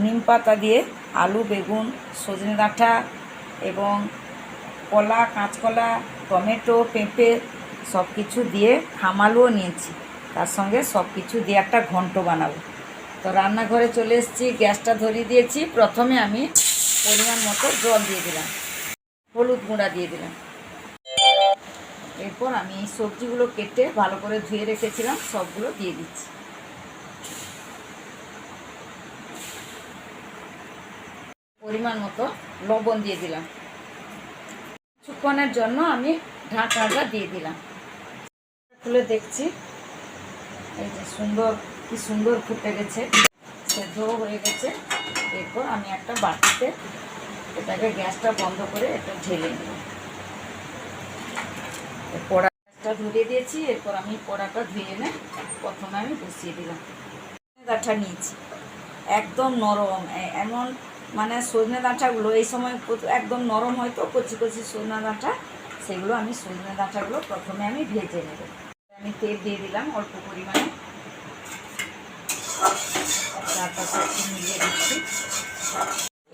নিম পাতা দিয়ে আলু, বেগুন, সজনে ডাঁটা এবং কলা, কাঁচকলা, টমেটো, পেঁপে সব কিছু দিয়ে খামালুও নিয়েছি। তার সঙ্গে সব কিছু দিয়ে একটা ঘন্ট বানাবো। তো রান্নাঘরে চলে এসেছি, গ্যাসটা ধরিয়ে দিয়েছি। প্রথমে আমি পরিমাণ মতো জল দিয়ে দিলাম, হলুদ গুঁড়া দিয়ে দিলাম। এরপর আমি এই সবজিগুলো কেটে ভালো করে ধুয়ে রেখেছিলাম সবগুলো দিয়ে দিচ্ছি। পরিমাণ মতো লবণ দিয়ে দিলাম। কিছুক্ষণের জন্য আমি ঢাকনাটা দিয়ে দিলাম। খুলে দেখছি, এই যে কি সুন্দর ফুটে গেছে, সেদ্ধ হয়ে গেছে। এরপর আমি একটা বাটিতে এটাকে গ্যাসটা বন্ধ করে এটা ঢেলে নেব। কড়াটা ধরিয়ে দিয়েছি। এরপর আমি কড়াটা ধুয়ে এনে প্রথমে আমি বসিয়ে দিলাম। ডাঁটা নিয়েছি, একদম নরম, এমন মানে সজনে ডাঁটাগুলো এই সময় একদম নরম হয়তো কচি কচি সজনে ডাঁটা, সেগুলো আমি সজনে ডাঁটাগুলো প্রথমে আমি ভেজে নেব। আমি তেল দিয়ে দিলাম অল্প পরিমাণে, তারপর একটু মিলিয়ে দিচ্ছি।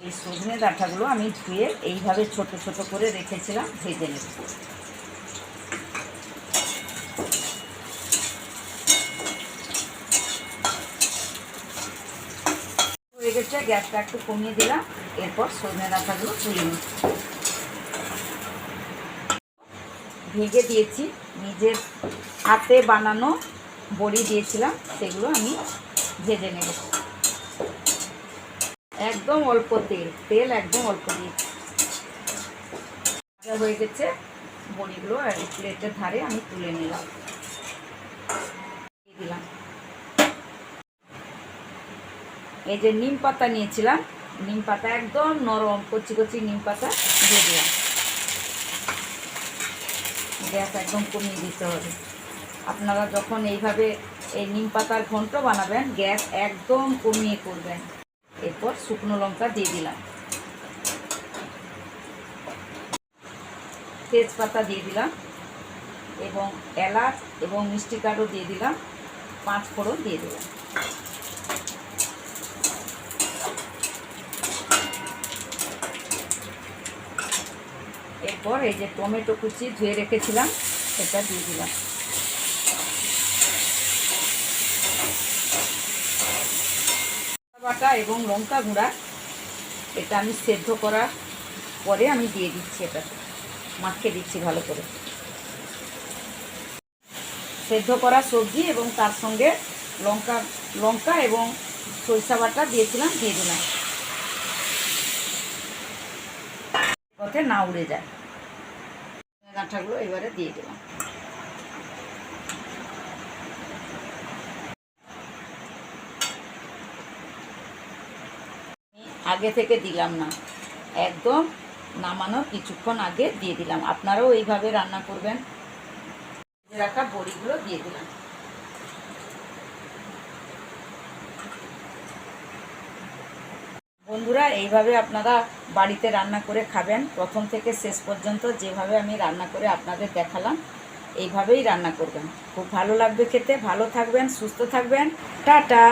এই সজনে ডাঁটাগুলো আমি ধুয়ে এইভাবে ছোট ছোট করে রেখেছিলাম, ভেজে নেব। হয়ে গেছে, গ্যাসটা একটু কমিয়ে দিলাম। এরপর সজনে ডাঁটাগুলো তুলে নিচ্ছি। ভেজে দিয়েছি, নিজের হাতে বানানো বড়ি দিয়েছিলাম, সেগুলো আমি ভেজে নেব। একদম অল্প তেল একদম অল্প দিয়েছি। ভাজা হয়ে গেছে, বড়িগুলো প্লেটের ধারে আমি তুলে নিলাম, দিয়ে দিলাম। এই যে নিম পাতা নিয়েছিলাম, নিম পাতা একদম নরম কচি কচি নিম পাতা দিয়ে দিলাম। গ্যাস একদম কমিয়ে দিতে হবে। আপনারা যখন এইভাবে এই নিম পাতার ঘন্ট বানাবেন, গ্যাস একদম কমিয়ে করবেন। এরপর শুকনো লঙ্কা দিয়ে দিলাম, তেজপাতা দিয়ে দিলাম এবং এলাচ এবং মিষ্টি কাঠও দিয়ে দিলাম, 5 ফোড়ন দিয়ে দিলাম। এরপর এই যে টমেটো কুচি ধুয়ে রেখেছিলাম সেটা দিয়ে দিলাম। বাটা এবং লঙ্কা গুঁড়া এটা আমি সেদ্ধ করার পরে আমি দিয়ে দিচ্ছি, এটা মাখিয়ে দিচ্ছি ভালো করে। সেদ্ধ করা সবজি এবং তার সঙ্গে লঙ্কা এবং সরিষা বাটা দিয়েছিলাম, দিয়ে দিলাম, পথে না উড়ে যায়। ডাঁটাগুলো এবারে দিয়ে দিলাম। আগে থেকে দিলাম না, একদম নামানোর কিছুক্ষণ আগে দিয়ে দিলাম। আপনারাও এইভাবে রান্না করবেন। রাখা বড়িগুলো দিয়ে দিলাম। বন্ধুরা, এইভাবে আপনারা বাড়িতে রান্না করে খাবেন। প্রথম থেকে শেষ পর্যন্ত যেভাবে আমি রান্না করে আপনাদের দেখালাম, এইভাবেই রান্না করবেন। খুব ভালো লাগবে খেতে। ভালো থাকবেন, সুস্থ থাকবেন। টাটা।